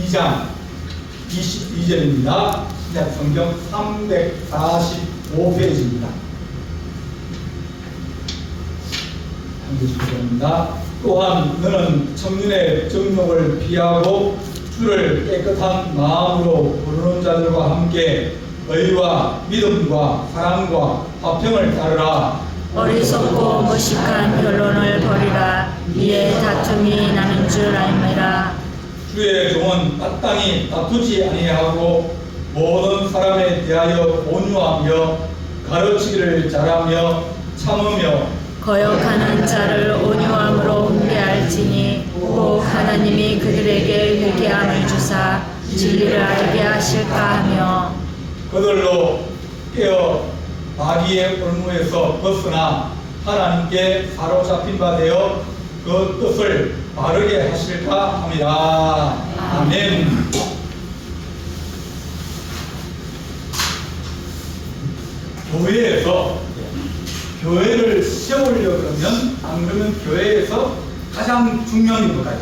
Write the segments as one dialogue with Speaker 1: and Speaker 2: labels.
Speaker 1: 2장 22절입니다. 신약성경 345페이지입니다. 한국입니다. 또한 너는 청년의 정욕을 피하고 주를 깨끗한 마음으로 부르는 자들과 함께 의와 믿음과 사랑과 화평을 따르라.
Speaker 2: 어리석고 무식한 변론을 버리라. 이에 다툼이 나는 줄 알미라.
Speaker 1: 주의 종은 마땅히 다투지 아니하고 모든 사람에 대하여 온유하며 가르치기를 잘하며 참으며
Speaker 2: 거역하는 자를 온유함으로 훈계할지니 꼭 하나님이 그들에게 회개함을 주사 진리를 알게 하실까 하며
Speaker 1: 그들로 깨어 마귀의 올무에서 벗어나 하나님께 사로잡힌 바 되어 그 뜻을 바르게 하실까 합니다. 아멘. 교회를 세우려고 그러면 안 그러면 교회에서 가장 중요한 게 뭘까요?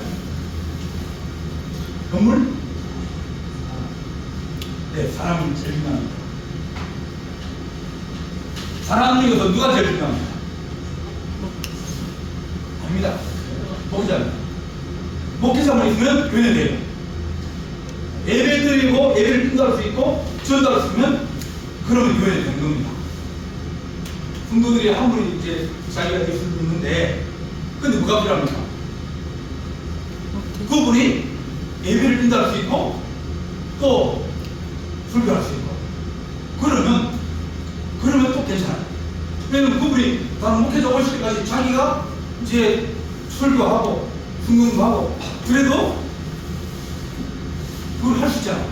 Speaker 1: 건물? 네, 사람이 제일 중요합니다. 사람 중에서 누가 제일 중요합니까? 아닙니다. 목회자입니다. 목회자만 있으면 교회는 돼요. 예배 드리고 예배를 인도할 수 있고 전도할 수 있으면 그러면 교회는 되는 겁니다. 성도들이 한 분이 이제 자기가 될 수도 있는데 근데 뭐가 필요합니까? 그분이 예배를 인도할 수 있고 또 설교할 수 있고 그러면 또 괜찮아요. 왜냐면 그분이 다른 목회자 오실 때까지 자기가 이제 설교하고 성경도 하고 그래도 그걸 할 수 있잖아요.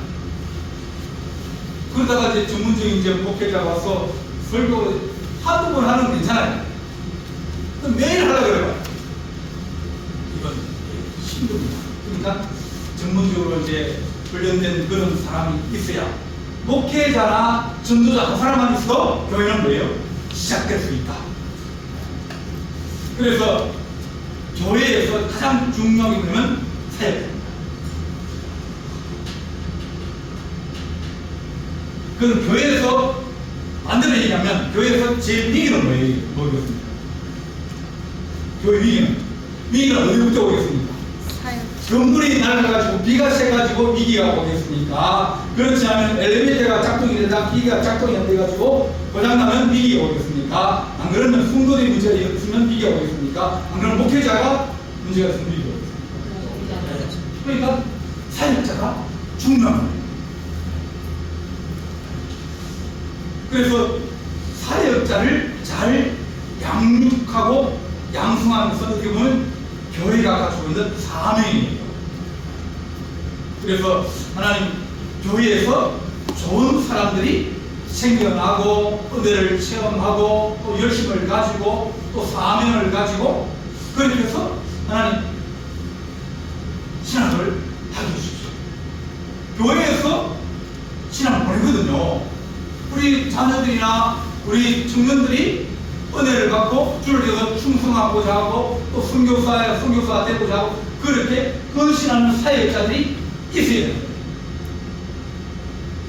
Speaker 1: 그러다가 이제 전문적인 이제 목회자가 와서 설교 한두 번 하는 건 괜찮아요. 매일 하려고 그래요. 이건 힘듭니다. 그러니까 전문적으로 이제 훈련된 그런 사람이 있어야 목회자나 전도자 한 사람만 있어도 교회는 뭐예요? 시작될 수 있다. 그래서 교회에서 가장 중요한 게 뭐냐면 사역입니다. 그럼 교회에서 반대로 얘기하면 교회에서 제일 위기는 뭐겠습니까? 교회 위기는 어디부터 오겠습니까? 건물이 낡아가지고 비가 새가지고 위기가 오겠습니까? 그렇지 않으면 엘리베이터가 작동이 되다 기계가 작동이 안 돼가지고 고장나면 위기가 오겠습니까? 안 그러면 성도들이 문제가 있으면 위기가 오겠습니까? 안 그러면 목회자가 문제가 있으면 위기가 오겠습니까? 그러니까 사역자가 중요한 거예요. 그래서 사역자를 잘 양육하고 양성하면서 어떻게 보면 교회가 가지고 있는 사명이에요. 그래서 하나님 교회에서 좋은 사람들이 생겨나고 은혜를 체험하고 또 열심을 가지고 또 사명을 가지고 그렇게 해서 하나님 신앙을 하게 해주십시오. 교회에서 신앙을 보내거든요. 우리 자녀들이나 우리 청년들이 은혜를 받고 주를 위해서 충성하고자 하고 또 선교사가 되고자 하고 그렇게 헌신하는 사역자들이 있어야 돼요.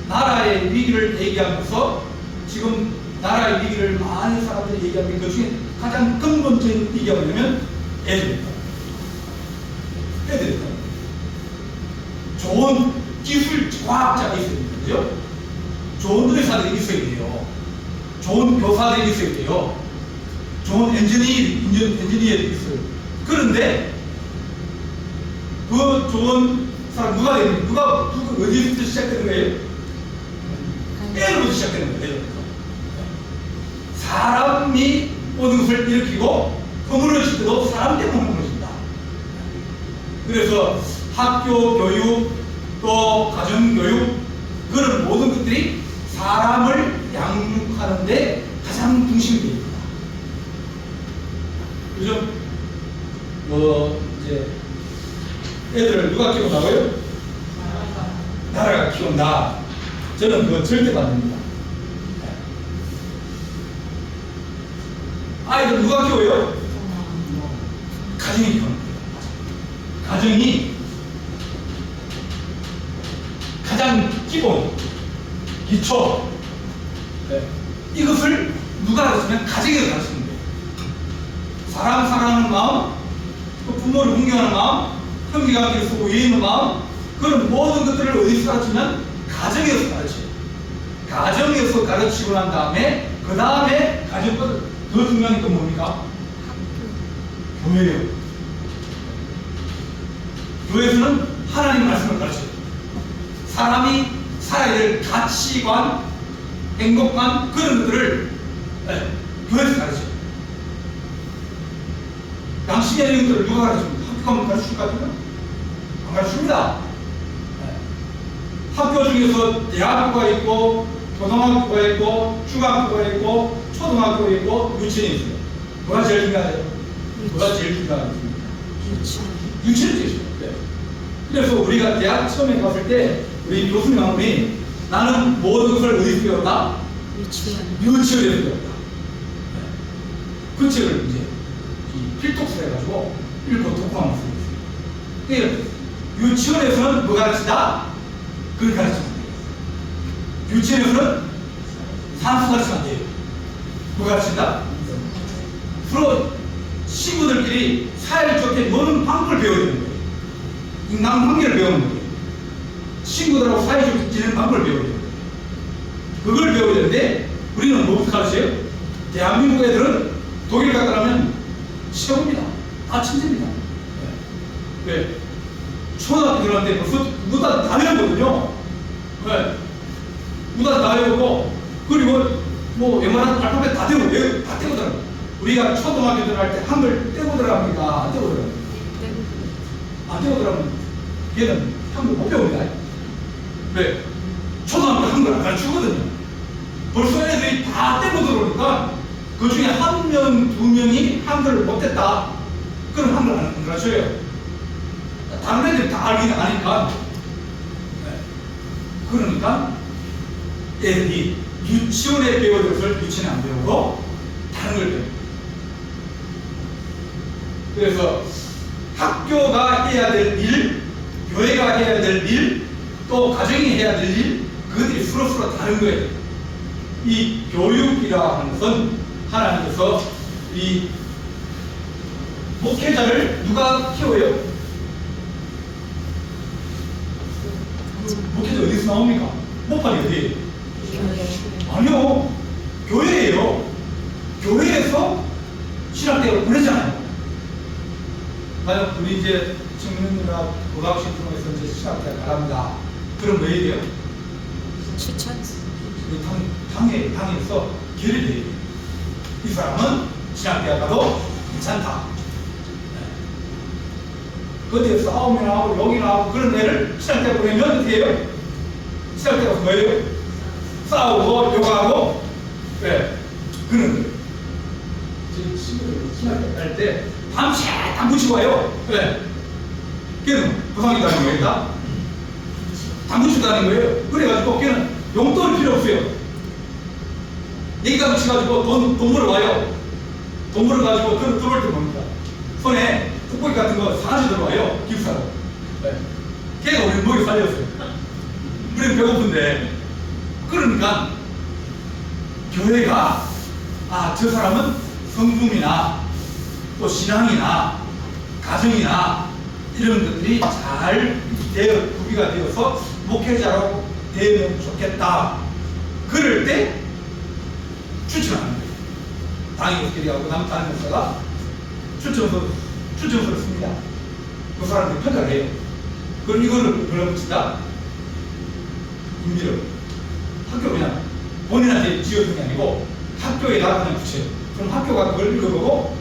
Speaker 1: 나라의 위기를 얘기하면서 지금 나라의 위기를 많은 사람들이 얘기하는 것 중에 가장 근본적인 위기가 뭐냐면 애들입니다. 좋은 기술 과학자가 있어야 됩니다. 그죠? 좋은 의사들이 있어야 돼요. 좋은 교사들이 있어야 돼요. 좋은 엔지니어들이 있어요. 그런데 그 좋은 사람 누가 됩니까? 어디부터 시작되는 거예요? 애로부터 시작되는 거예요. 사람이 모든 것을 일으키고 허물어질 때도 사람 때문에 허물어진다. 그래서 학교 교육 또 가정 교육 그런 모든 것들이 사람을 양육하는데 가장 중심이 됩니다. 그죠? 이제 애들을 누가 키운다고요? 나라가 키운다. 저는 그거 절대 반대입니다. 아이들 누가 키워요? 가정이 키우는 거예요. 가정이 가장 기본, 기초, 이것을 누가 가르치면 가정에서 가르치는 거예요. 사람 사랑하는 마음, 또 부모를 공경하는 마음, 형제관계를 쓰고 위에 있는 마음, 그런 모든 것들을 어디서 가르치면 가정에서 가르쳐요. 가정에서 가르치고 난 다음에 그 다음에 가정보다 더 중요한 게 뭡니까? 교회예요. 교회에서는 하나님 말씀을 가르쳐요. 사람이 살아야 될 가치관, 행복관 그런 것들을 교회에서 가르쳐요. 양심의 내용들을 누가 가르칩니까? 학교 가면 가르칠 것 같아요? 안 가르칩니다. 학교 중에서 대학교가 있고 고등학교가 있고 중학교가 있고 초등학교가 있고 유치원이 있어요. 뭐가 제일 중요하죠? 뭐가 제일 중요하겠습니까? 유치원이 제일 중요해요. 그래서 우리가 대학 처음에 갔을 때 우리 교수님 한 분이 나는 모든 것을 어디서 배웠다? 유치원에서 배웠다. 그 책을 이제 필독서를 해가지고 읽고 독후감을 쓰고 있어요. 유치원에서는 뭐 가르치다? 그걸 가르치면 안 돼요. 유치원에서는 산수 가르치면 안 돼요. 뭐 가르친다? 서로 친구들끼리 사이좋게 노는 방법을 배워야 되는 거예요. 인간 관계를 배우는 거예요. 친구들하고 사이좋게 지내는 방법을 배워야 돼요. 그걸 배워야 되는데 우리는 뭐부터 가르쳐요? 대한민국 애들은 독일 갔다 가면 최고입니다. 다 천재입니다. 왜? 초등학교 들어갔는데 벌써 무단 다 외우거든요. 네. 무단 다 외우고 그리고 뭐 웬만한 알파벳 다 떼고 들어가요. 우리가 초등학교 들어갈 때 한글 떼고 들어갑니까? 안 떼고 들어가요? 안 떼고 들어가면 걔는 한글 못 배웁니다. 왜? 초등학교 한글 안 가르치거든요. 벌써 애들이 다 떼고 들어오니까 그 중에 한 명, 두 명이 한글을 못했다. 그럼 한글 안 가르쳐요. 다른 애들이 다 알긴 아니까. 그러니까 애들이 유치원에 배워야 될 것을 유치원에 안 배우고 다른 걸 배워요. 그래서 학교가 해야 될 일, 교회가 해야 될 일, 또 가정이 해야 될 일, 그것들이 서로 다른 거예요. 이 교육이라 하는 것은 하나님께서 이 목회자를 누가 키워요? 목회자 어디서 나옵니까? 목판이 어디예요? 아니요. 교회예요. 교회에서 신학대학을 보내잖아요. 만약 우리 이제 청년이나 고등학생 중에서 이제 신학대학 가랍니다. 그럼 뭐 해야 돼요?
Speaker 2: 추천.
Speaker 1: 당에서 길을 내야 돼요. 이 사람은 신학대학 가도 괜찮다. 그때 싸움이나 하고 욕이나 하고 그런 애를 신학대학 보내면 어떻게 해요? 신학대학 가서 뭐예요? 싸우고 욕하고 그런 거예요. 제 친구들 신학대학 갈 때 밤새 당구 치고 와요. 걔는 부상이 다는 거예요. 당구 치고 다는 거예요. 그래가지고 걔는 용돈이 필요 없어요. 얘기가 붙여가지고 돈 벌어와요. 돈 벌어가지고 그런 들어올 때 뭡니까? 손에 뚝배기 같은 거 사가지고 들어와요. 기숙사로. 걔가 우리 먹여 살렸어요. 우리는 배고픈데. 그러니까 교회가 저 사람은 성품이나 또 신앙이나 가정이나 이런 것들이 잘 구비가 되어서 목회자로 되면 좋겠다. 그럴 때 추천하는 거예요. 당임목회자하고 다른 목사가 추천서를 씁니다. 그 사람들이 평가를 해요. 그럼 이거를 뭐라고 붙인다? 임기를 학교 그냥 본인한테 지어준 게 아니고 학교에다 그냥 붙여요. 그럼 학교가 그걸 읽어보고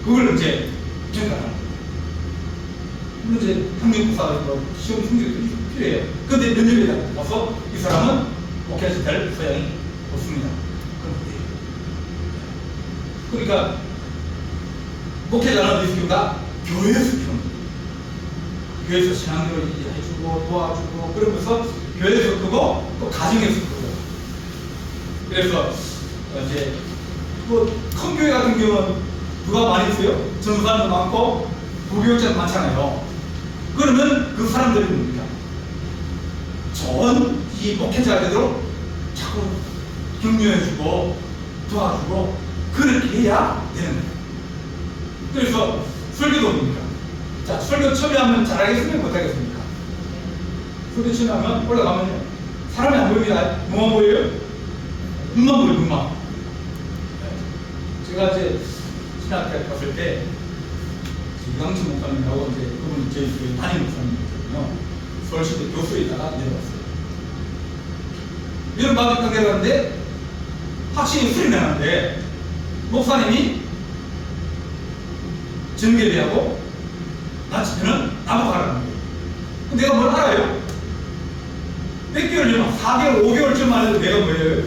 Speaker 1: 그걸 이제 평가를 하는 거예요. 물론 이제 학력고사가 시험 성적이 필요해요. 근데 면접에다 와서 이 사람은 목회자 될 소양이 없습니다. 그러니까 목회자는 어디서 키운다? 교회에서 키우는 거예요. 교회에서 신앙으로 해주고 도와주고 그러면서 교회에서 크고 또 가정에서 크고. 그래서 이제 큰 교회 같은 경우는 누가 많이 있어요? 전사도 많고 부교육자도 많잖아요. 그러면 그 사람들이 뭡니까? 좋은 이 목회자가 되도록 자꾸 격려해주고 도와주고 그렇게 해야 되는 거예요. 그래서 설교도 뭡니까? 자, 설교 처음에 하면 잘하겠습니까? 못하겠습니까? 설교 처음에 하면 올라가면요 사람이 안 보입니다. 뭐만 보여요? 눈만 보여요. 눈만. 제가 이제 신학대학 갔을 때 이강진 목사님이라고 이제 그분 저희 교회 담임 목사님이거든요. 서울시대 교수에 있다가 내려왔어요. 이런 방학당 내려갔는데 확실히 술이 나는데 목사님이 정예배하고 나치면은 나보고 가라는 거예요. 내가 뭘 알아요? 몇 개월 전, 4개월, 5개월쯤 만에 내가 뭐예요?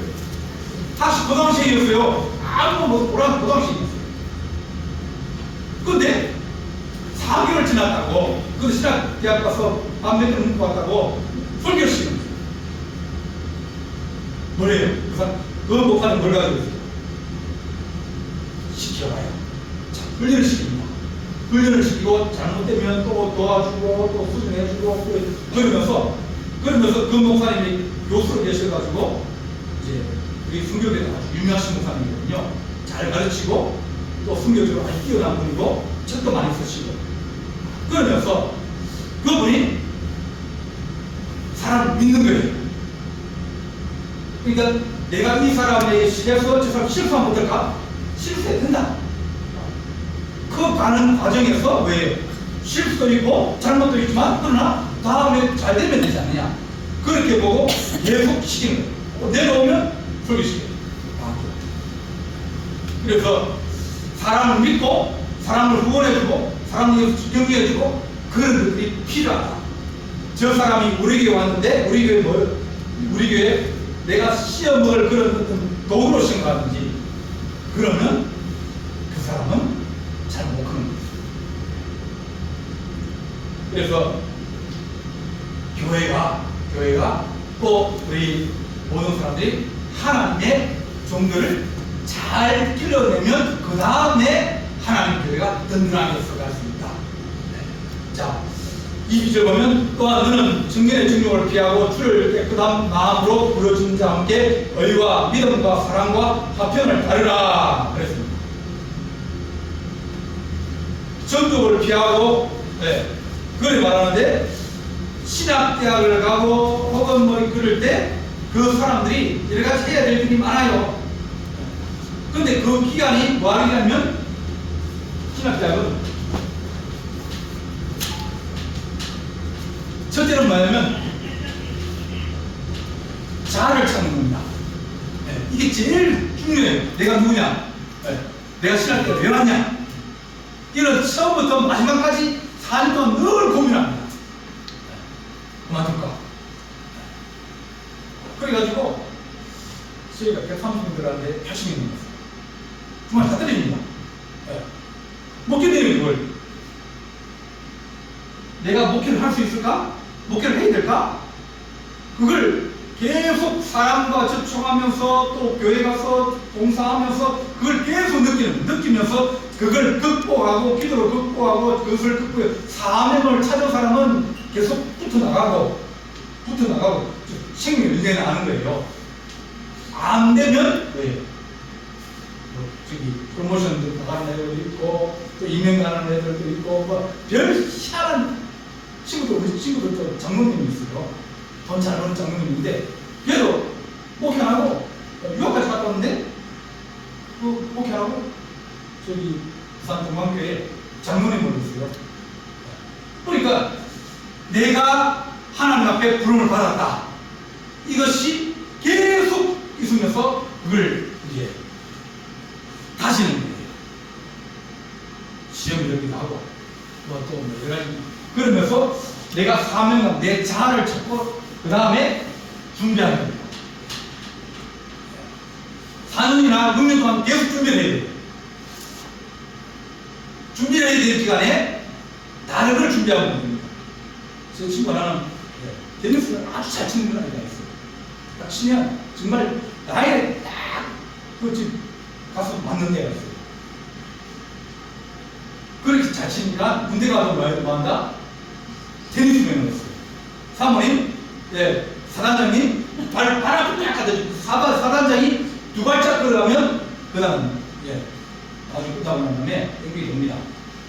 Speaker 1: 다시 고등학생이었어요. 아무 뭐 오란 고등학생이었어요. 근데 4개월 지났다고, 그 신학대학 가서 밥 몇 번 먹고 왔다고 설교를 시켰어요. 뭐래요? 그 목사님 뭘 가지고 있어요? 시켜봐요. 자, 훈련을 시킵니다. 훈련을 시키고 잘못되면 또 도와주고 또 수준해주고 그러면서 그 목사님이 교수로 계셔가지고 이제 우리 순교대가 아주 유명하신 목사님이거든요. 잘 가르치고 또 순교적으로 아주 뛰어난 분이고 책도 많이 쓰시고 그러면서 그분이 사람을 믿는 거예요. 그러니까 내가 이 사람에게 해서 저 사람 실수하면 어떨까? 실수해야 된다. 그 가는 과정에서 왜 실수도 있고 잘못도 있지만 그러나 다음에 잘 되면 되지 않느냐 그렇게 보고 계속 시키는 거예요. 내려오면 설교시켜요. 그래서 사람을 믿고 사람을 후원해주고 사람을 격려해주고 그런 것들이 필요하다. 저 사람이 우리 교회 왔는데 우리 교회 내가 시험을 그런 어떤 도구로 생각하든지 그러면 그 사람은 잘 못 크는 거예요. 그래서 교회가 또 우리 모든 사람들이 하나님의 종들을 잘 길러내면 그 다음에 하나님 교회가 든든하게 서갈 수 있다. 네. 자, 이 비절 보면 또한 너는 증인의 증욕을 피하고 주를 깨끗한 마음으로 부르짖는 자와 함께 의와 믿음과 사랑과 화평을 가르라 그랬습니다. 정욕을 피하고 그걸 말하는데 신학대학을 가고 혹은 뭐 그럴 때 그 사람들이 여러 가지 해야 될 일이 많아요. 근데 그 기간이 뭐 하냐면 신학대학은 첫째는 뭐냐면 자아를 찾는 겁니다. 이게 제일 중요해요. 내가 누구냐? 내가 신학대학 왜 왔냐? 이런 처음부터 마지막까지 4년 동안 늘 고민합니다. 그만둘까? 그래가지고 저희가 130분들한테 80명 넘었어요. 정말 다 때립니다. 목회되는 그걸 내가 목회를 할 수 있을까? 목회를 해야 될까? 그걸 계속 사람과 접촉하면서 또 교회 가서 봉사하면서 그걸 계속 느끼면서 그걸 극복하고 기도로 극복하고 그것을 극복해 사명을 찾은 사람은 계속 붙어나가고 생명을 유지해 나가는 거예요. 안 되면 왜? 저기 프로모션도 나가는 애들도 있고 또 임명 가는 애들도 있고 뭐 별 희한한 우리 친구들도 장로님이 있어요. 돈 잘 버는 장로님인데 걔도 목회하고 유학까지 갔다 왔는데 그 목회하고 저기 부산 동방교회 장로님으로 있어요. 그러니까 내가 하나님 앞에 부름을 받았다. 이것이 계속 있으면서 그걸 이제 다시는 거예요. 시험 이러기도 하고 또 여러 가지 그러면서 내가 사명감 내 자아를 찾고 그 다음에 준비하는 겁니다. 4년이나 6년 동안 계속 준비를 해야 돼요. 준비를 해야 될 기간에 다른 걸 준비하고 있는 겁니다. 제 친구 하나는 테니스를 아주 잘 치는 아이가 있어요. 딱 치면 정말 나이에 딱 그 집 가서 맞는 데가 있어요. 그렇게 잘 치니까 군대 가서 뭐 한다? 테니스 배우는 했어요. 사모님, 사단장님 발 앞에 딱 갖다 주고 사단장이 두 발짝 걸어가면 그 다음 아주 끝나고 난 다음에 연결이 됩니다.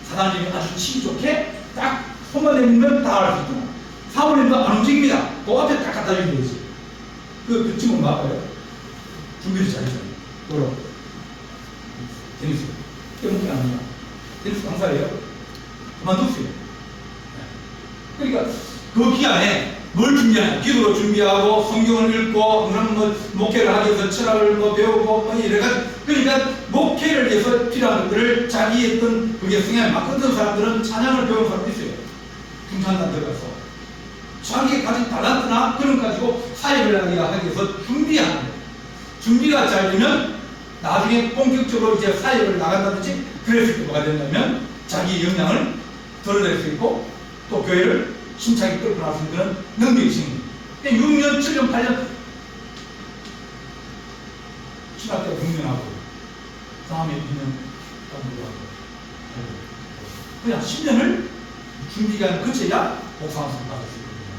Speaker 1: 사단장님이 아주 치기 좋게 딱 손만 내밀면 다 할 수 있고 사모님도 안 움직입니다. 그 앞에 딱 갖다 주는 거지. 그 친구는 맞아요. 준비를 잘했어요. 뭐로? 테니스. 때문에 안 합니다. 테니스 강사예요. 그만뒀어요. 그러니까 그 기간에 뭘 준비하냐? 기도로 준비하고 성경을 읽고 그런 뭐 목회를 하기 위해서 철학을 뭐 배우고 뭐 이래가지고 그러니까 목회를 위해서 필요한 것들을 자기 어떤 그게 성향에 맞거든. 사람들은 찬양을 배우는 사람도 있어요. 중찬단 들어가서 자기 가진 달란트나 그런 거 가지고 사역을 하기 위해서 준비하는 거예요. 준비가 잘 되면 나중에 본격적으로 이제 사역을 나간다든지 그랬을 때 뭐가 된다면 자기 역량을 드러낼 수 있고 또 교회를 힘차게 끌고 나갈 수 있는 능력이 생깁니다. 6년, 7년, 8년 신학 때가 6년하고 다음에 2년 그냥 10년을 준비가 거쳐야 복상을 받을 수 있거든요.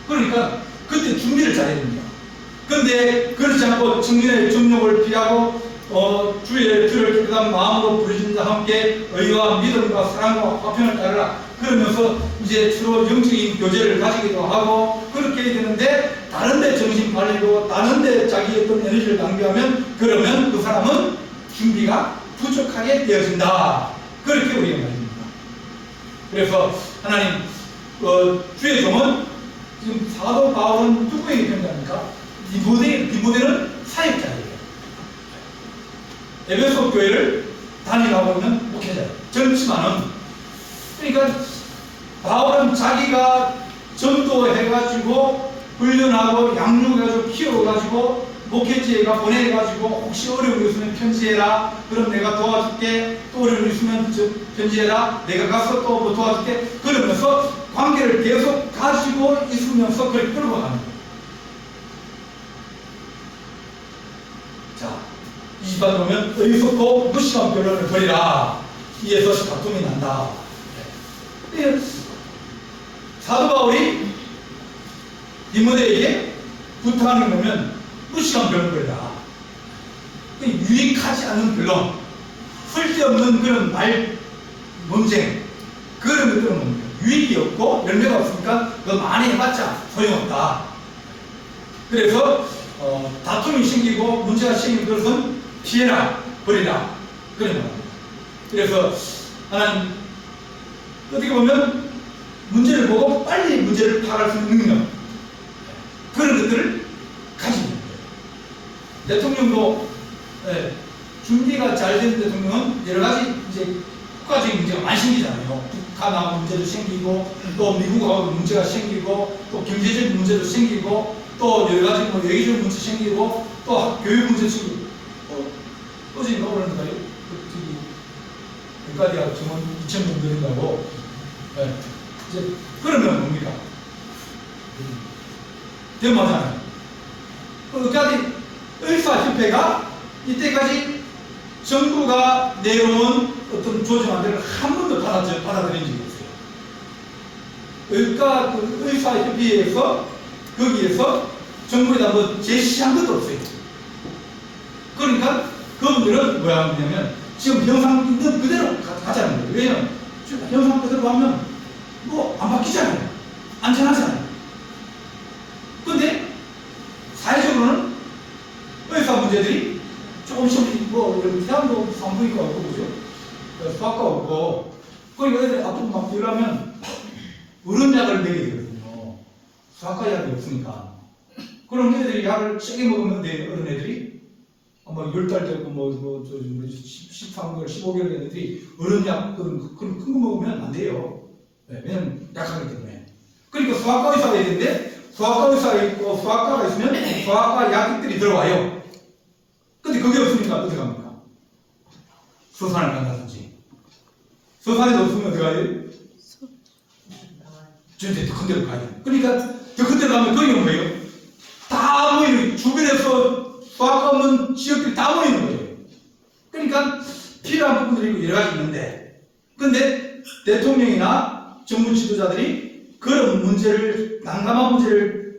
Speaker 1: 그러니까 그때 준비를 잘해야 됩니다. 그런데 그렇지 않고 청년의 정욕을 피하고 주의 주를 깨끗한 마음으로 부르신 자와 함께 의와 믿음과 사랑과 화평을 따르라 그러면서 이제 주로 영적인 교제를 가지기도 하고 그렇게 해야 되는데 다른 데 정신 팔리고 다른 데 자기 어떤 에너지를 낭비하면 그러면 그 사람은 준비가 부족하게 되어진다. 그렇게 우리가 말입니다. 그래서 하나님 주의 종은 지금 사도 바울은 누구에게 편지합니까? 디모데는 사역자예요. 에베소 교회를 다니라고 있는 목회자예요. 젊지만은 그러니까 바울은 자기가 전도해가지고 훈련하고 양육해가지고 키워가지고 목회지에가 보내가지고 혹시 어려운 거 있으면 편지해라. 그럼 내가 도와줄게. 또 어려운 거 있으면 편지해라. 내가 가서 또 뭐 도와줄게. 그러면서 관계를 계속 가지고 있으면서 그걸 끌고 가는 거예요. 자, 20번 보면 의롭고 무심한 변론을 버리라. 이에서 다툼이 난다. 사도 바울이 디모데에게 부탁하는 거 보면 무심한 변론을 버리라. 유익하지 않는 변론, 쓸데없는 그런 말 논쟁 그런 것들은 유익이 없고 열매가 없으니까 그거 많이 해봤자 소용없다. 그래서 다툼이 생기고 문제가 생긴 것은 피해라, 버리라. 그런 겁니다. 그래서 하나님 어떻게 보면 문제를 보고 빨리 문제를 파악할 수 있는 능력 그런 것들을 가지고 있는 거예요. 대통령도 준비가 잘 된 대통령은 여러 가지 이제 국가적인 문제가 많이 생기잖아요. 북한하고 문제도 생기고 또 미국하고 문제가 생기고 또 경제적인 문제도 생기고 또 여러 가지 뭐 외교적 문제 생기고 또 교육 문제 생기고 어제인가 오늘인가요? 국가대학 정원 2,000명 들인다고 이제 그러면 뭡니까? 대마잖아요. 그까지 의사협회가 이때까지 정부가 내놓은 어떤 조정안들을 한 번도 받아들인 적이 없어요. 의사협의회에서 거기에서 정부에다 뭐 제시한 것도 없어요. 그러니까 그분들은 뭐야 하냐면 지금 현상 있는 그대로 가자는 거예요. 왜냐면 현상 그대로 하면 뭐 안 바뀌잖아요. 안전하잖아요. 근데 사회적으로는 의사 문제들이 조금씩 뭐 대학도 산부인과 없고 그죠? 수학과 없고 그러니까 애들이 아프고 막 이러면 어른 약을 먹여야 되거든요. 수학과 약이 없으니까. 그럼 애들이 약을 세게 먹으면 돼. 어른 애들이 뭐 10달 되고 뭐 13개월, 15개월 된 애들이 어른 약 그런 큰 거 먹으면 안 돼요. 네, 왜냐면 약하기 때문에. 그러니까 수학과 의사가 있야 되는데 수학과 의사가 있고 수학과가 있으면 수학과 약들이 들어와요. 근데 그게 없으니까 어떻게 합니까? 서산을 간다든지. 서산에도 없으면 어떻게 가야 돼요? 저한테 더 큰 데로 가야 돼요. 그러니까 더 큰 데로 가면 거기가 뭐예요? 다 모이는, 주변에서 수학과 없는 지역들이 다 모이는 거예요. 그러니까 필요한 부분들이 여러 가지 있는데, 근데 대통령이나 정부 지도자들이 그런 문제를, 난감한 문제를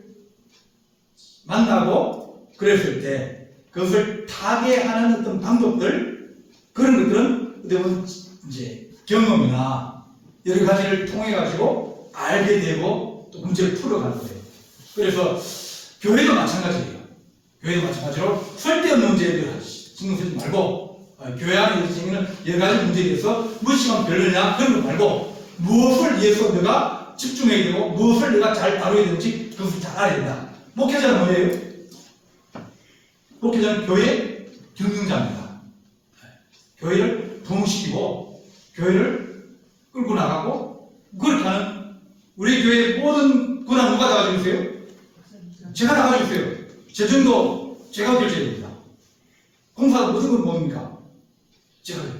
Speaker 1: 만나고 그랬을 때 그것을 타개하는 어떤 방법들 그런 것들은 어떻게 보면 이제 경험이나 여러 가지를 통해 가지고 알게 되고 또 문제를 풀어가는 거예요. 그래서 교회도 마찬가지예요. 교회도 마찬가지로 쓸데없는 문제에 신경 쓰지 말고 교회 안에 생기는 여러 가지 문제에 대해서 무엇이면 별로냐 그런 거 말고 무엇을 위해서 내가 집중해야 되고 무엇을 내가 잘 다뤄야 되는지 그것을 잘 알아야 된다. 목회자는 뭐예요? 목회자는 교회 경영자입니다. 교회를 부흥시키고 교회를 끌고 나가고 그렇게 하는 우리 교회 모든 권한 누가 다 가지고 있어요? 제가 다 가지고 있어요. 재정도 제가 결제해야 됩니다. 공사도 모든 건 뭡니까? 제가 해요.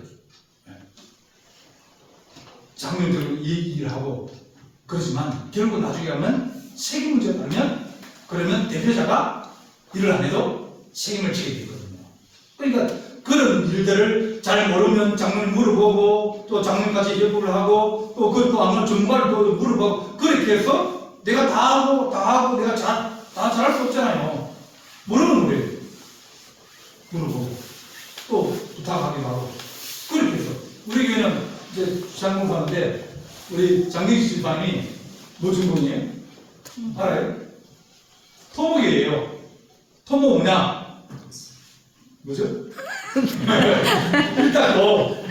Speaker 1: 장로님들 이 일을 하고 그러지만 결국 나중에 가면 책임 문제가 나면 그러면 대표자가 일을 안 해도 책임을 지게 되거든요. 그러니까 그런 일들을 잘 모르면 장로님 물어보고 또 장로님까지 협업을 하고 또 그것도 아무런 전문가를 또 물어보고 그렇게 해서 내가 다 하고 내가 다 잘할 수 없잖아요. 모르면 그래요. 물어보고 또 부탁하기도 하고 그렇게 해서 우리 교회는 이제 장공사인데 우리 장경식 집사님이 뭐 전공이에요? 알아요? 토목이에요. 토목 뭐냐? 뭐죠? 틀 닦고,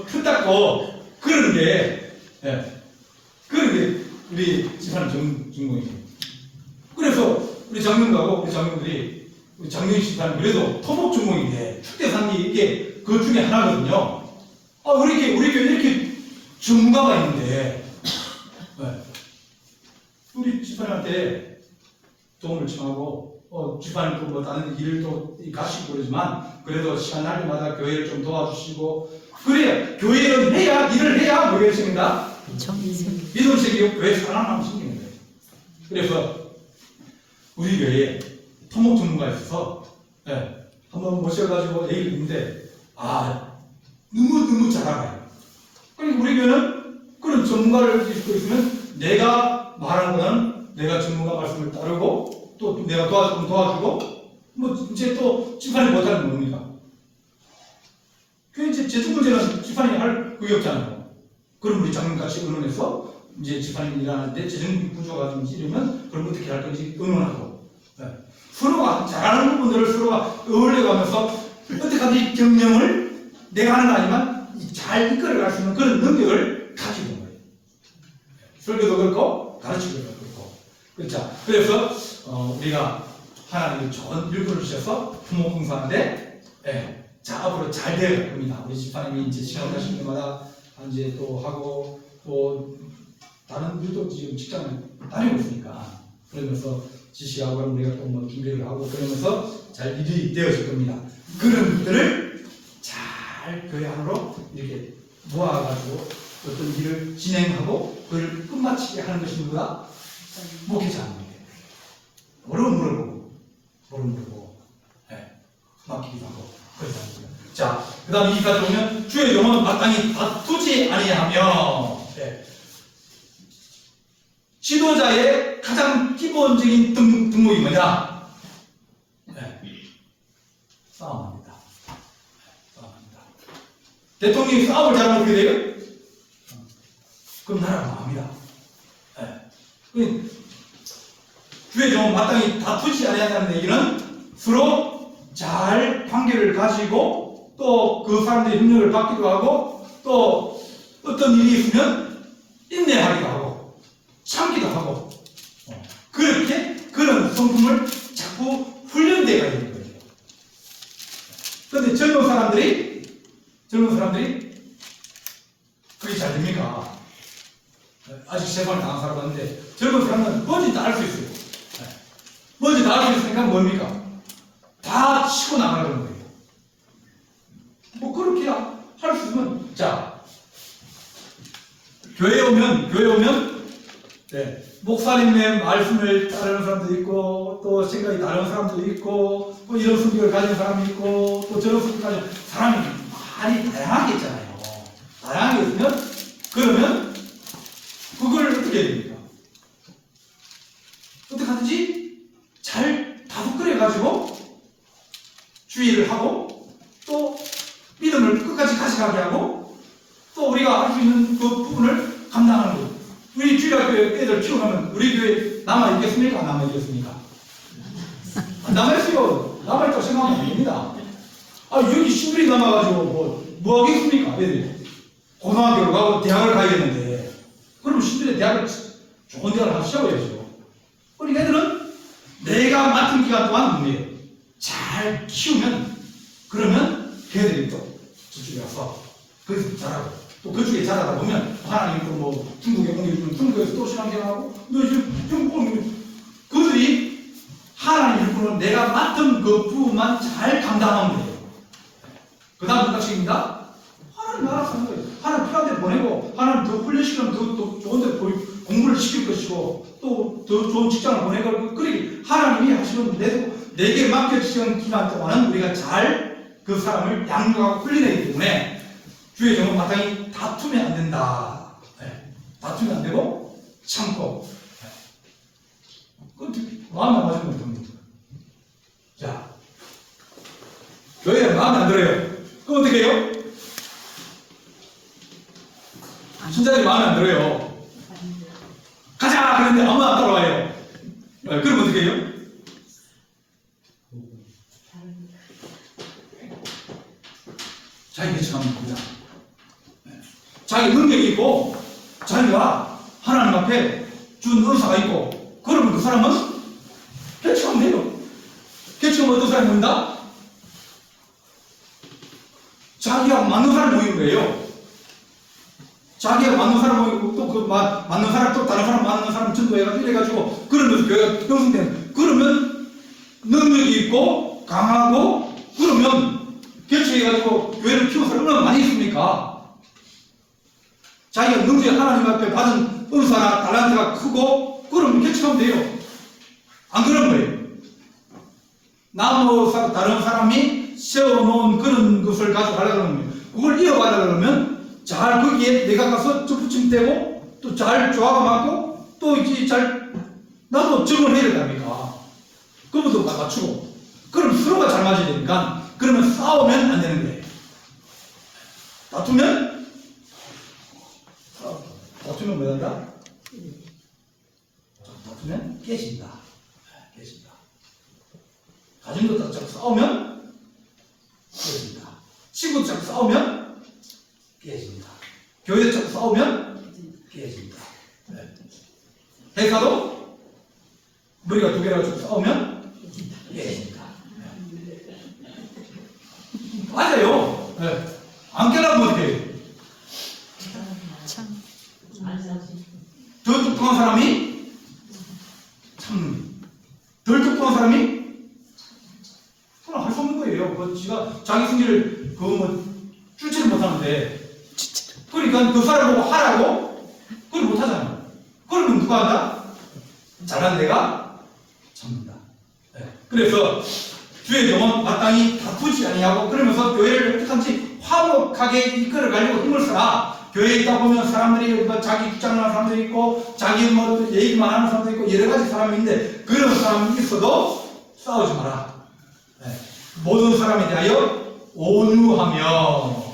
Speaker 1: 틀 닦고, 그런 게 우리 집사님 전공이에요. 그래서 우리 장로님하고 우리 장로님들이 우리 장경식 집사님 그래도 토목 전공인데 축대산이 이게 그 중에 하나거든요. 우리 교회 이렇게 전문가가 있는데, 우리 집사님한테 도움을 청하고, 집사님도 뭐 다른 일도 가시고 그러지만, 그래도 시간 날 때마다 교회를 좀 도와주시고, 그래야, 교회는 해야, 일을 해야 뭐가 생긴다? 믿음 생기고 교회 사랑하면 생기는 거예요. 그래서, 우리 교회에 토목 전문가 있어서, 한번 모셔가지고 얘기를 했는데, 너무 잘 알아요. 그러니까 우리 교회는 그런 전문가를 듣고 있으면 내가 말하는 거는 내가 전문가 말씀을 따르고 또 내가 도와주면 도와주고 뭐 이제 또 집사님 못하는 건 뭡니까? 그 이제 재정 문제는 집사님이 할 그게 없잖아요. 그럼 우리 장로같이 의논해서 이제 집사님이 일하는데 재정 구조가 좀 이러면 그럼 어떻게 할 건지 의논하고 서로가 잘하는 부분들을 서로가 어울려가면서 어떻게 하든지 경영을 내가 하는 거 아니지만 잘 이끌어갈 수 있는 그런 능력을 가지고 있는 거예요. 설교도 그렇고 가르치기도 그렇고. 그렇죠. 그래서 우리가 하나님이 좋은 일꾼을 주셔서 부모 공사하는데 자 앞으로 잘 되어갈 겁니다. 우리 집사님이 이제 시간 가시는 때마다 이제 또 하고 또 다른 일도 지금 직장을 다니고 있으니까 그러면서 지시하고 우리가 또 뭐 준비를 하고 그러면서 잘 일이 되어질 겁니다. 그런 것들을 잘 교회 안으로 이렇게 모아가지고 어떤 일을 진행하고 그걸 끝마치게 하는 것이 누구다? 목회자 하는 거예요. 어려운 물어보고 맡기기도 하고 그래서 하는 거예요. 자, 그 다음에 이까지 보면 주의 영혼 마땅히 다투지 아니하며 지도자의 가장 기본적인 등목이 뭐냐? 싸움합니다. 대통령이 싸움을 잘하면 어떻게 돼요? 그럼 나라가 망합니다. 주의 종 마땅히 다투지 아니한다는 얘기는 서로 잘 관계를 가지고 또 그 사람들의 협력을 받기도 하고 또 어떤 일이 있으면 인내하기도 하고 참기도 하고 그렇게 그런 성품을 자꾸 훈련되어야 되는 거예요. 그런데 젊은 사람들이 그게 잘 됩니까? 아직 세번을 당한 사람 봤는데 젊은 사람은 뭐든지 다 할 수 있어요. 뭐든지 다 할 수 있으니까 뭡니까? 다 치고 나가는 거예요. 뭐 그렇게 할 수 있으면 자 교회에 오면 목사님의 말씀을 따르는 사람도 있고 또 생각이 다른 사람도 있고 또 이런 성격을 가진 사람이 있고 또 저런 성격을 가진 사람이 많이 다양하게 있잖아요. 다양하게 있으면 그러면 그걸 어떻게 해야 됩니까? 어떻게 하든지 잘 주의를 하고 또 믿음을 끝까지 가져가게 하고 또 우리가 할 수 있는 그 부분을 감당하는 것. 우리 주일학교에 애들 키우면 우리 교회 남아있겠습니까? 안 남아있겠습니까? 안 남아있어요. 남아있다고 생각하면 안 됩니다. 여기 시골이 남아가지고 뭐 하겠습니까? 애들이. 고등학교를 가고 대학을 가야겠는데. 그러면 시골에 대학을 좋은 대학을 하셔야죠. 우리 애들은 내가 맡은 기간 동안 뭐예요? 잘 키우면, 그러면 걔들이 또 저쪽에 와서 거기서 자라고. 또 그쪽에 자라다 보면 하나님 뭐 중국에 옮겨주면 중국에서 또 신앙생활하고 너 지금 그들이 하나님 일꾼은 내가 맡은 그 부분만 잘 감당하면 돼요. 그 다음 부탁식입니다. 하나님 알아서 하는 거예요. 하나님 필요한 데 보내고 하나님 더 훈련시키면 더 좋은 데 공부를 시킬 것이고 또 더 좋은 직장을 보내고 그러기 하나님이 하시는 내게 맡겨주시는 기간 동안은 우리가 잘 그 사람을 양육하고 훈련하기 때문에 주의 종은 마땅히 다투면 안 된다. 네. 다투면 안 되고 참고. 네. 마음에 안 맞으면 됩니다. 자, 교회에 마음에 안 들어요. 그럼 어떻게 해요? 신자들이 마음에 안 들어요. 가자! 그런데 아무도 안 따라와요. 네. 그럼 어떻게 해요? 자기 개척하면 됩니다. 자기 능력이 있고 자기가 하나님 앞에 준 은사가 있고 그러면 그 사람은 개척하면 돼요. 개척하면 어떤 사람이 모인다? 자기가 맞는 사람이 모이는 거예요. 자기가 맞는 사람 모이고 또 그 맞는 사람 또 다른 사람 맞는 사람 전도해가지고 이래가지고 그러면서 교회가 형성되는. 그러면 능력이 있고 강하고 그러면 개척해가지고 교회를 키운 사람이 얼마나 많이 있습니까? 자기가 능지 하나님 앞에 받은 은사나 달란트가 크고 그러면 개척하면 돼요. 안 그런 거예요. 다른 사람이 세워놓은 그런 것을 가져가려고 하면 그걸 이어가려고 하면 잘 거기에 내가 가서 접붙임 떼고 또 잘 조화가 맞고 또 이제 잘 나도 적응을 해야 됩니까? 그것도 맞추고 그럼 서로가 잘 맞아야 되니까 그러면 싸우면 안 되는 거예요. 다투면 뭐란다? 다투면 깨진다. 깨진다. 가정도 자꾸 싸우면 깨진다. 친구도 자꾸 싸우면 깨진다. 교회도 자꾸 싸우면 깨진다. 회사도 머리가 두 개라고 자꾸 싸우면 깨진다. 맞아요. 안 깨라면 어떻게 해요?
Speaker 2: 참.
Speaker 1: 더 똑똑한 사람이 참는. 덜 똑똑한 사람이 할 수 없는 거예요. 지가 자기 승리를 뚫지를 못하는데. 그러니까 그 사람 보고 하라고 그걸 못하잖아요. 그러면 누가 한다? 잘한 내가 참는다. 그래서 주의 종은 마땅히 다투지 아니하고 그러면서 교회를 어떻게든지 화목하게 이끌어가려고 힘을 써라. 교회에 있다 보면 사람들이 자기 주장을 하는 사람들이 있고 자기 얘기만 하는 사람들이 있고 여러 가지 사람이 있는데 그런 사람이 있어도 싸우지 마라. 모든 사람에 대하여 온유하며.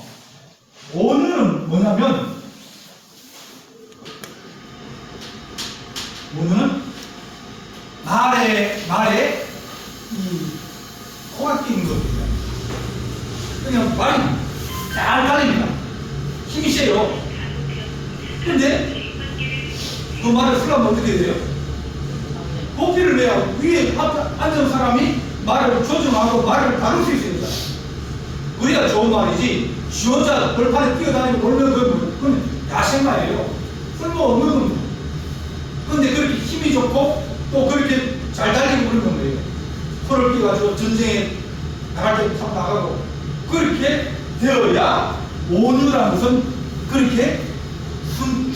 Speaker 1: 온유는 뭐냐면 온유는 말에 이 코가 끼는 겁니다. 그냥 말이 잘 달립니다. 힘이 세요. 그런데 그 말을 쓰려면 어떻게 돼요? 보기를 내야 위에 앉은 사람이 말을 조정하고 말을 다룰 수 있어야 된다. 그래야 좋은 말이지. 지 혼자 벌판에 뛰어다니고 놀면 그건 야생마예요. 쓸모없는 겁니다. 그런데 그렇게 힘이 좋고 또 그렇게 잘 달리고 그러는 거예요. 손을 끼워가지고 전쟁에 나갈 때 타고 나가고 그렇게 되어야 온유라는 것은 그렇게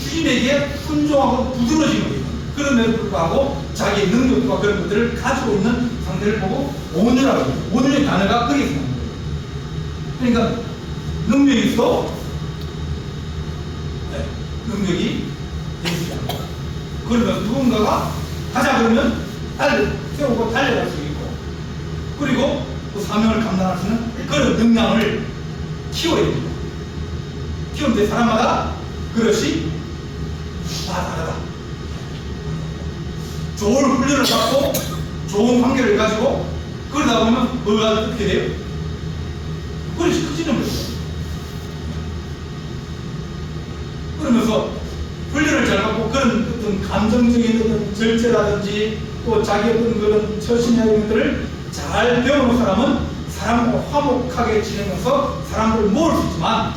Speaker 1: 주인에게 순종하고 부드러워지는 거예요. 그럼에도 불구하고 자기의 능력과 그런 것들을 가지고 있는 상태를 보고 온유라고 해요. 온유의 단어가 거기서 나오는 거예요. 그러니까 능력이 있어 능력이 되지 않고 그러면 누군가가 가자 그러면 세우고 달려갈 수 있고 그리고 그 사명을 감당할 수 있는 그런 역량을 키워야 됩니다. 키우는데 사람마다 그것이 다 다르다. 좋은 훈련을 받고 좋은 관계를 가지고 그러다 보면 뭐가 어떻게 돼요? 그것이 커지는 거죠. 그러면서 훈련을 잘 받고 그런 어떤 감정적인 어떤 절제라든지 또 자기 어떤 그런 처신이나 이런 것들을 잘 배우는 사람은 사람과 화목하게 지내면서 사람들을 모을 수 있지만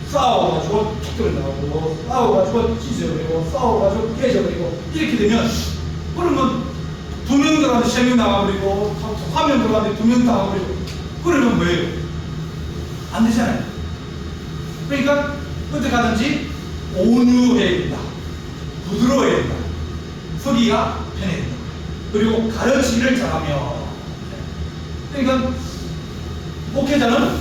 Speaker 1: 싸워가지고 툭 나오고 싸워가지고 찢어버리고 싸워가지고 깨져버리고 이렇게 되면 그러면 2명 들어가는데 3명 나가버리고 화면 들어가는데 2명 나가버리고 그러면 뭐예요? 안 되잖아요. 그러니까 어떻게 하든지 온유해야 된다. 부드러워야 된다. 서기가 편해야 된다. 그리고 가르치기를 잘하며 그러니까 목회자는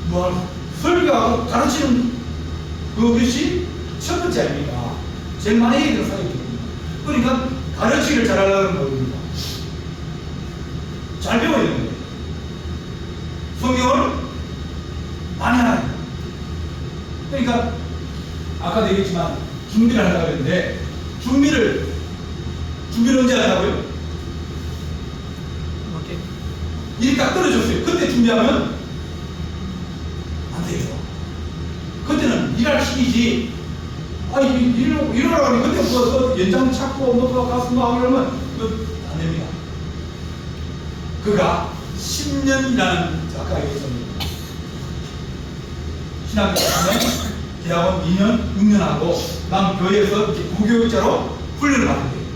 Speaker 1: 뭐 설교하고 가르치는 그것이 첫 번째 아닙니까? 제일 많이 해야 되는 사역입니다. 그러니까 가르치기를 잘하려는 겁니다. 잘 배워야 되는 거예요. 성경을 많이 하라. 그러니까 아까도 얘기했지만 준비를 하려고 했는데 준비를 언제 하냐고요? 일이 딱 떨어졌어요. 그때 준비하면 안 돼요. 그때는 일할 시기지. 일하라고 하니 그때 뭐 연장 찾고 뭐 가서 뭐 하고 이러면 안 됩니다. 그가 10년이라는 아까 얘기했습니다. 신학교 4년, 대학원 2년, 6년 하고 남 교회에서 부교육자로 훈련을 받는 거예요.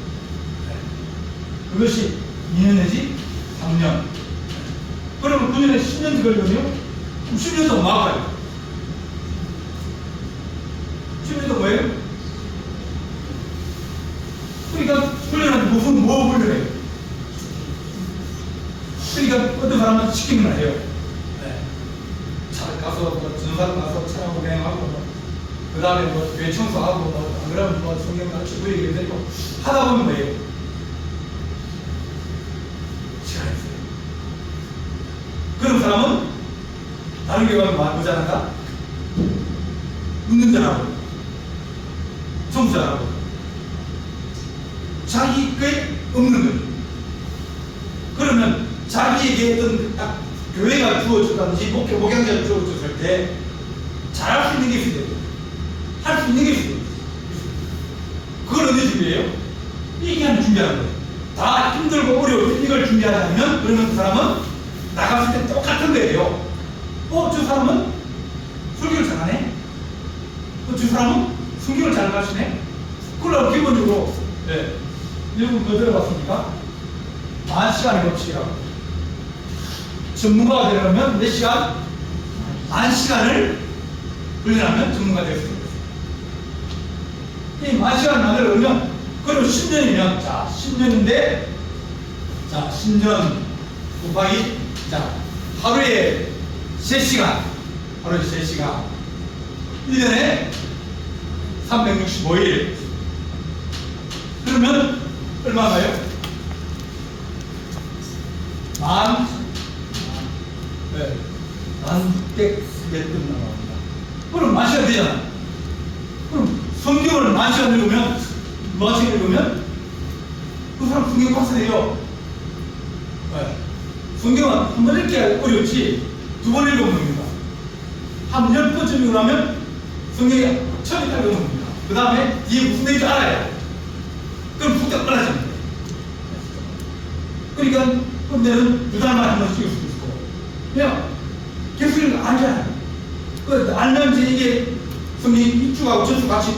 Speaker 1: 그것이 2년 내지 3년. 그러면 9년에 10년이 걸리거든요? 그럼 10년도 막아요. 10년도 뭐예요? 그러니까 훈련은 뭐 훈련해요? 그러니까 어떤 사람은 시키면 해요. 네. 차 가서 뭐 전사를 가서 차량 운행하고 그 다음에 뭐 교회 청소하고 안 그러면 뭐 성경 가르치고 이렇게 되고 하다 보면 뭐예요? 시간이 없어요. 그런 사람은 다른 교회 가면 뭐 잘한다? 운전자라고 청소자라고 자기께 없는 거예요. 그러면 자기에게 어떤 딱 교회가 주어졌다든지 목양자가 주어졌을 때 잘할 수 있는 게 있어야 돼요. 할 수 있는 게 있어요. 그걸 언제 준비해요? 얘기하는 준비하는 거예요. 다 힘들고 어려울 때 이걸 준비하지 않으면 그러면 그 사람은 나갔을 때 똑같은 거예요. 저 사람은 설교를 잘하네? 저 사람은 성경을 잘 가르치네? 그러면 기본적으로 여러분 뭐 들어봤습니까? 10,000시간의 법칙이라고. 전문가가 되려면 몇 시간? 10,000시간을 훈련하면 전문가가 될 수 있어요. 이 10,000시간 만들어보면 그럼 10년이면 자 10년인데 자 10년 곱하기 자 하루에 3시간 하루에 3시간 1년에 365일 그러면 얼마나요? 만 600 몇 분 나옵니다. 그럼 10,000시간 되잖아. 그럼 성경을 10,000시간 읽으면 그 사람 성경 박사돼요. 성경은 한 번 읽기 어렵지 2번 읽으면 됩니다. 한 10번쯤 읽으면 성경이 처음에 딱 읽으면 그 다음에 뒤에 무슨 내용인지 알아요. 그럼 훅 빨라집니다. 그러니까 그때는 2달 만에 한 번씩 찍을 수도 있고 그냥 계속 읽으면 알잖아요. 알면 이제 이게 성경이 이쪽하고 저쪽 같이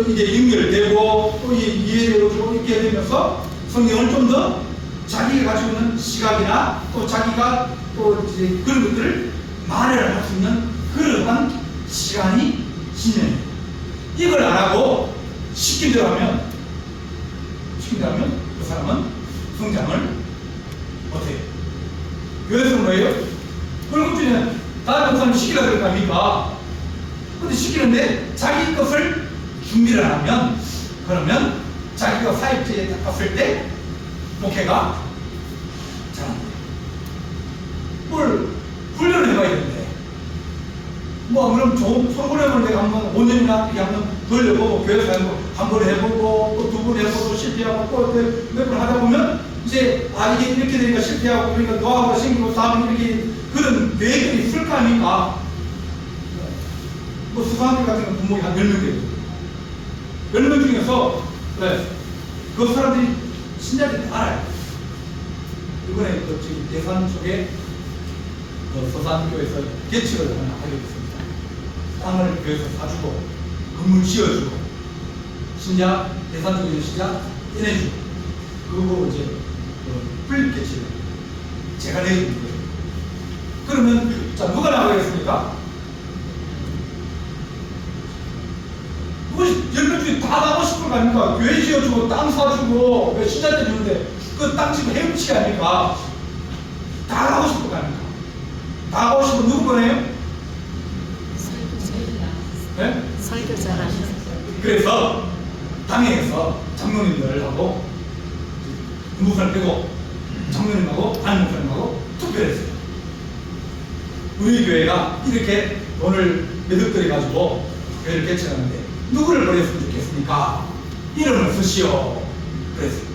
Speaker 1: 이게 연결되고 또 이해되고 이렇게 되면서 성경을 좀 더 자기가 가지고 있는 시각이나 또 자기가 또 이제 그런 것들을 말을 할 수 있는 그러한 시간이 지내요. 이걸 안 하고 시킨 대로 하면 그 사람은 성장을 못해요. 교회에서 뭐예요? 그런 것들은 다른 사람이 시키라 그럴 거 아닙니까? 근데 시키는데 자기 것을 준비를 하면 그러면 자기가 사역지에 딱 갔을 때 목회가 잘합니다. 뭘 훈련을 해봐야 되는데 뭐 그럼 좋은 프로그램을 내가 한번 5년이나 이렇게 한번 돌려보고 교회에서 한 번 해보고 또 두 번 해보고 실패하고 또 몇 번 하다 보면 이제 이게 이렇게 되니까 실패하고 그러니까 노하우가 생기고 다음에 이렇게 그런 계획들이 있을 거 아닙니까? 뭐 수강생 같은 건 분목이 한 10명 되죠. 10명 중에서 그 사람들이 신자들이 알아요. 이번에 그 저기 대산 쪽에 그 서산교에서 개척을 하게 됐습니다. 땅을 교회에서 사주고 건물 지어주고 신자 대산 쪽에 있는 신자 떼내주고 그거 이제 풀 개척을 제가 내주는 거예요. 그러면 자 누가 나가겠습니까? 뭐 10명 중에 다 나가고 싶은 거 아닙니까? 교회 지어주고 땅 사주고 신자 떼주는데 그 땅 지금 헤엄치기 아닙니까? 다 가고 싶은 거 아닙니까? 다 가고 싶은 누구 보내요? 네?
Speaker 2: 설교자라.
Speaker 1: 그래서 당회에서 장로님들하고 목사를 빼고 장로님하고 담임 목사님하고 투표를 했어요. 우리 교회가 이렇게 돈을 매듭들여 가지고 교회를 개척하는데 누구를 보냈으면 좋겠습니까? 이름을 쓰시오. 그랬어요.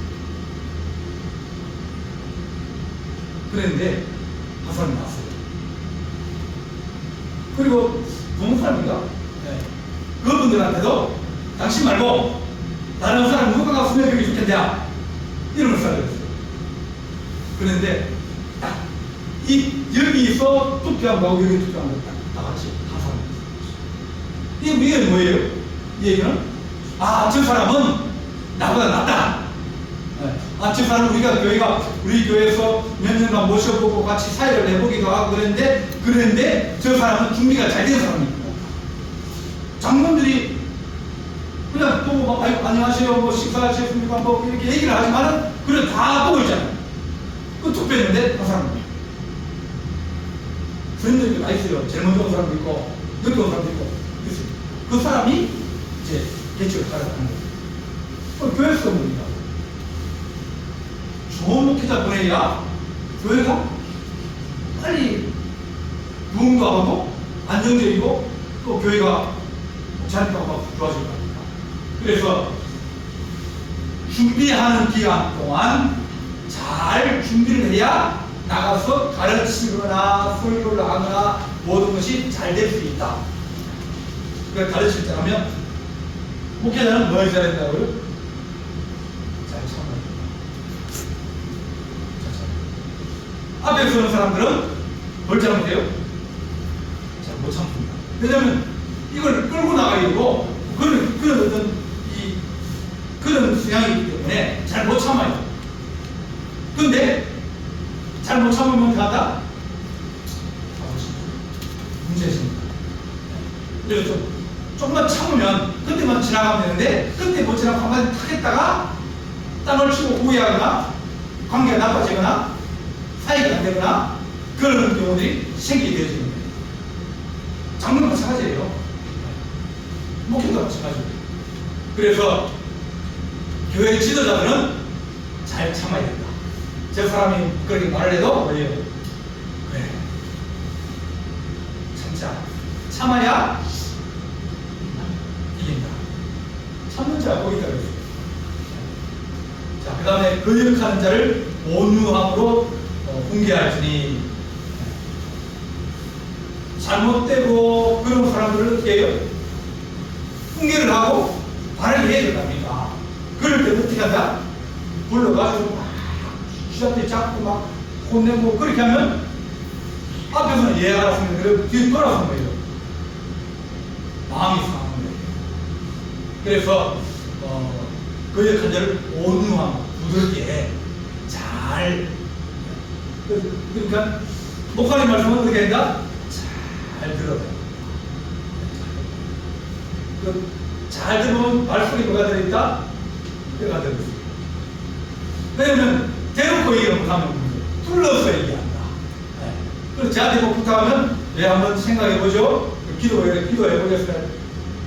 Speaker 1: 그랬는데 한 사람이 나왔어요. 그리고 부모사입니다. 네. 그분들한테도 당신 말고 다른 사람 누가 갔으면 여기 좋겠냐 이름을 써야 됐어요. 그런데 딱 여기서 투표한 거하고 여기 투표한 거 다 같이 한 사람이 있어요. 이게 뭐예요? 이 얘기는 저 사람은 나보다 낫다. 저 사람 우리 교회에서 몇 년간 모셔보고 같이 사회를 해보기도 하고 그랬는데 저 사람은 준비가 잘 된 사람입니다. 장로들이 그냥 보고 막 안녕하세요 뭐 식사하셨습니까 뭐 이렇게 얘기를 하지만은 그래 다 보고 있잖아요. 그 투표했는데 그 사람입니다. 그런데 다 있어요. 제일 먼저 온 사람도 있고 늦게 온 사람도 있고 있어요. 그 사람이 이제 개척을 하려고 하는 거예요. 교회에서 봅니다. 좋은 목회자 보내야 교회가 빨리 부흥도 하고 안정적이고 또 교회가 자립하고 좋아질 겁니다. 그래서 준비하는 기간 동안 잘 준비를 해야 나가서 가르치거나 설교를 하거나 모든 것이 잘 될 수 있다. 그러니까 가르칠 때 하면 목회자는 뭐 해야 된다고요? 잘 참아요. 앞에 서는 사람들은 뭘 잘못해요? 잘 못 참습니다. 왜냐하면 이걸 끌고 나가야 되고 그런 수양이기 때문에 잘 못 참아요. 근데 잘 못 참으면 어떻게 한다? 문제있습니다. 그래서 조금만 참으면 그때만 지나가면 되는데 그때 못 지나고 한마디 탁 했다가 땅을 치고 우회하거나 관계가 나빠지거나 사이가 안 되거나 그런 경우들이 생기게 되어지는 거예요. 장로는 마찬가지예요. 목회도 마찬가지예요. 그래서 교회 지도자들은 잘 참아야 된다. 저 사람이 그렇게 말을 해도 뭐예요? 그래. 참자. 참아야 이긴다. 참는 자가 복이다 그랬어요. 자, 그 다음에 거역하는 자를 온유함으로 훈계할지니 잘못되고 그런 사람들은 어떻게 해요? 훈계를 하고 바르게 해야 된답니다. 그럴 때 어떻게 한다? 불러가지고 막 쥐잡대 잡고 막 혼내고 그렇게 하면 앞에서는 예 알았습니다. 그리고 뒤에 돌아서는 거예요. 마음이 상한 거예요. 그래서 거역한 자를 온유함 부드럽게 잘 그러니까 목사님 말씀은 어떻게 한다? 잘 들어요. 잘 들으면 말씀이 뭐가 들어있다? 뼈가 들어있습니다. 왜냐면 대놓고 얘기를 못하면 둘러서 얘기한다. 네. 그래서 저한테 뭐 부탁하면 한번 생각해보죠. 기도해보겠습니다.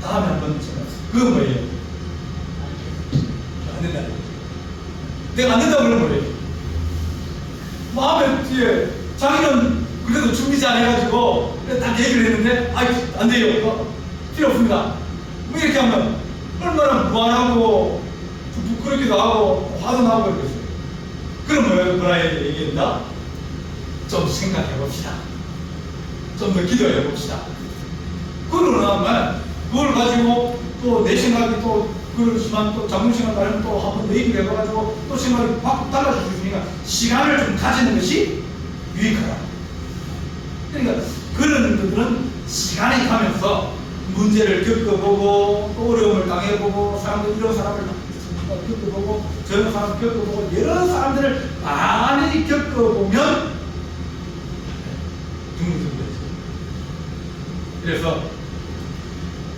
Speaker 1: 다음에 한번 생각해보세요. 그건 뭐예요? 안 된다. 내가 안 된다고 그러면 뭐예요? 마음에 뒤에 자기는 그래도 준비 잘 해가지고 딱 얘기를 했는데 안 돼요. 필요 없습니다. 뭐 이렇게 하면 얼마나 무안하고 좀 부끄럽기도 하고 화도 나고 그랬어요. 그러면 뭐라 얘기했나? 좀 생각해 봅시다. 좀 더 기도해 봅시다. 그러면 그걸 가지고 또 내 생각이 또 그렇지만 또 장문 시간 가면 또 한번 얘기를 해봐가지고 또 생각이 확 달라질 수 있으니까 시간을 좀 가지는 것이 유익하다. 그러니까 그런 것들은 시간이 가면서 문제를 겪어보고 또 어려움을 당해보고 사람들 이런 사람을 겪어보고 저런 사람을 겪어보고 여러 사람들을 많이 겪어보면 둥글둥글해져요. 그래서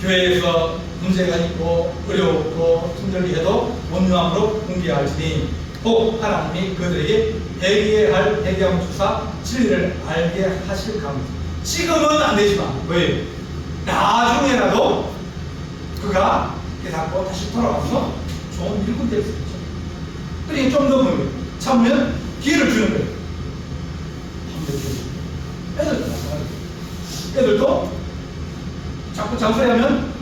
Speaker 1: 교회에서 문제가 있고 어려웠고 힘들게해도 온유함으로 공개할지니 꼭 하나님이 그들에게 회개함을 주사 진리를 알게 하실 겁니다. 지금은 안 되지만 왜? 나중에라도 그가 깨닫고 다시 돌아가서 좋은 일꾼 될 수 있죠. 그러니까 좀 더 참으면 기회를 주는 거예요. 애들도 마찬가지예요. 애들도 자꾸 잔소리하면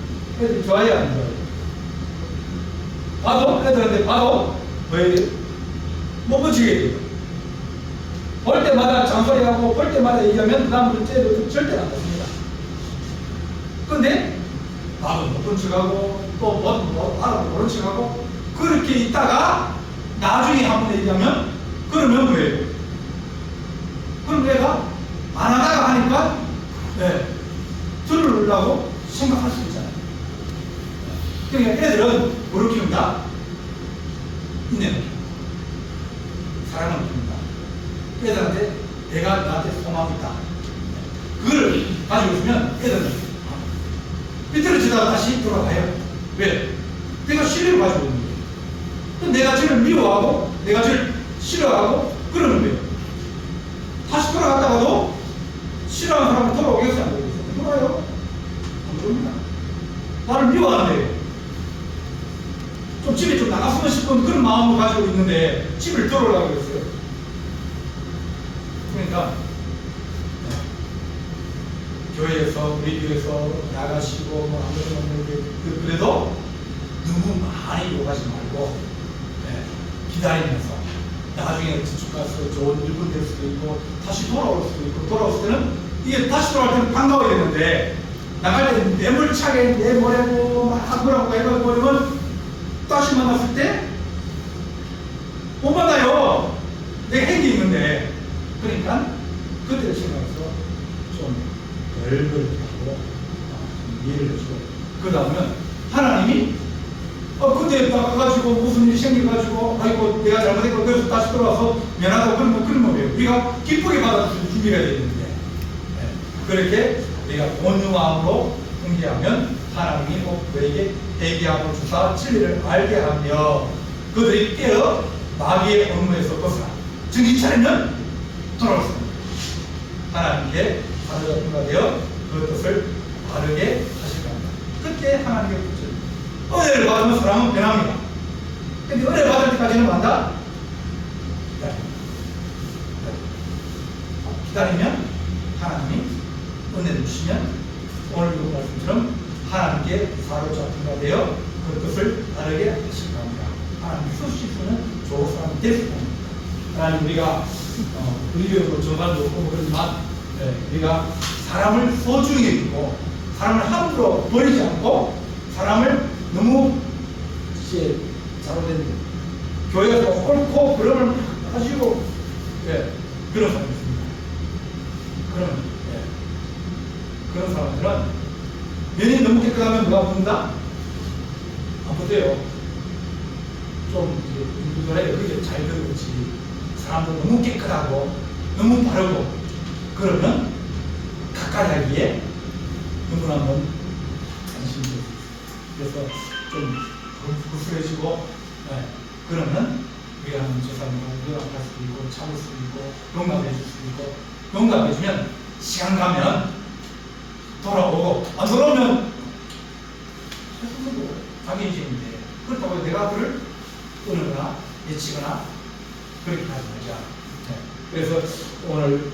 Speaker 1: 애들이 좋아해야 안 좋아해요. 봐도 애들한테 봐도 왜 못 붙이게 돼요. 볼 때마다 잔소리하고 볼 때마다 얘기하면 그 다음부터 쟤도 절대 안 듣습니다. 근데 봐도 못 본 척하고 또 알아도 모른 척하고 그렇게 있다가 나중에 한번 얘기하면 그러면 뭐예요? 그럼 내가 안 하다가 하니까 들으려고 생각할 수 있잖아요. 그러니까 애들은 뭐를 키운다? 인내를 키운다. 사랑을 키운다. 애들한테 내가 나한테 소망이 있다. 그걸 가지고 있으면 애들은 삐뚤어지다가 다시 돌아가요. 왜? 내가 신뢰를 가지고 있는 거예요. 그럼 내가 쟤를 미워하고 내가 쟤를 싫어하고 그러는 거예요. 다시 돌아갔다가도 싫어하는 사람은 돌아오겠어요? 안 돌아오겠어요? 돌아요? 안 돌아옵니다. 나를 미워하는데 좀 집에 좀 나갔으면 싶은 그런 마음을 가지고 있는데 집을 들어오려고 그랬어요. 그러니까 교회에서 우리 교회에서 나가시고 뭐 아무튼 그래도 너무 많이 요구하지 말고 기다리면서 나중에 저쪽 가서 좋은 일꾼 될 수도 있고 다시 돌아올 수도 있고 돌아올 때는 이게 다시 돌아올 때는 반가워야 되는데 나갈 때 매몰차게 내보내고 막 그러고 해가지고 버리면 다시 만났을 때 못 만나요. 내가 행기 있는데 그러니까 그때를 생각해서 좀 열을 하고 이해를 해주고 그 다음은 하나님이 근데 나가가지고 무슨 일이 생겨가지고 아이고 내가 잘못했고 그래서 다시 돌아와서 미안하다고 그러면 뭐예요? 우리가 기쁘게 받아줄 준비가 되어 있는데 그렇게 우리가 온유함으로 공개하면 하나님이 꼭 그에게 회개함을 주사 진리를 알게 하며 그들이 깨어 마귀의 업무에서 벗어나 정신 차리면 돌아올 수 있습니다. 하나님께 사도잡힌 바 되어 그 뜻을 바르게 하실 겁니다. 그때 하나님의 뜻을 은혜를 받으면 사람은 변합니다. 근데 은혜 받을 때까지는 만다? 기다리면 하나님이 은혜를 주시면 오늘 이 말씀처럼 하나님께 사로잡힌 바 되어 그 뜻을 바르게 하실 겁니다. 하나님 수시수는 좋은 사람이 될 수 있습니다. 하나님 우리가 우리 교회도 정관도 없고 그렇지만 우리가 사람을 소중히 여기고 사람을 함부로 버리지 않고 사람을 너무 이제 잘못된 교회에서 옳고 그름을 하시고 그런 사람이 있습니다. 그런 사람들은 면이 너무 깨끗하면 누가 붙는다? 안 붙어요. 좀 누구래요? 그게 잘 들어오지. 사람도 너무 깨끗하고 너무 바르고 그러면 가까이 하기에 너무나도 관심이 있어요. 그래서 좀 구수해지고 그러면 우리가 하는 저 사람을 연락할 수도 있고 참을 수도 있고 용감해 줄 수도 있고 용감해지면 시간 가면 돌아오고 안 돌아오면 자기 인생인데 그렇다고 내가 그를 끊거나 예치거나 그렇게 하지 말자. 그래서 오늘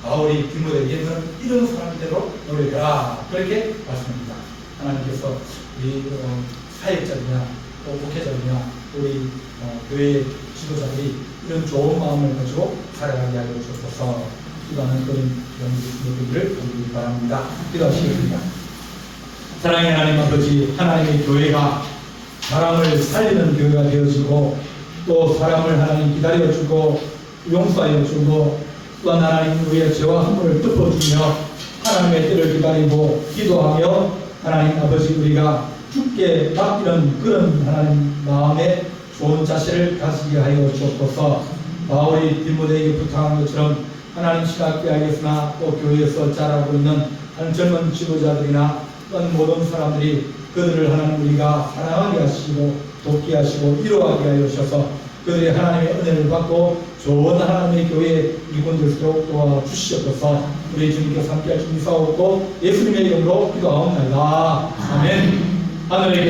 Speaker 1: 바울이 디모데에게 너는 이런 사람대로 노력해라 그렇게 말씀합니다. 하나님께서 우리 사역자들이나 또 목회자들이나 우리 교회 지도자들이 이런 좋은 마음을 가지고 살아가게 하여 주셔서 기도하는 그런 영광이 되기를 바랍니다. 기도하시겠습니다. 사랑의 하나님 아버지, 하나님의 교회가 사람을 살리는 교회가 되어지고 또 사람을 하나님 기다려주고 용서하여 주고 또한 하나님 우리의 죄와 허물을 덮어주며 하나님의 때를 기다리고 기도하며 하나님 아버지 우리가 죽게 맡기는 그런 하나님 마음에 좋은 자세를 가지게 하여 주옵소서. 바울이 디모데에게 부탁한 것처럼 하나님 신학교 하겠으나 또 교회에서 자라고 있는 한 젊은 지도자들이나 또한 모든 사람들이 그들을 하나님 우리가 사랑하게 하시고 돕게 하시고 위로하게 하여 주셔서 그들이 하나님의 은혜를 받고 좋은 하나님의 교회에 이군 될수록 도와주시옵소서. 우리 주님께서 함께할 주님 싸웠고 예수님의 이름으로 기도하옵나이다. 아멘. 하늘에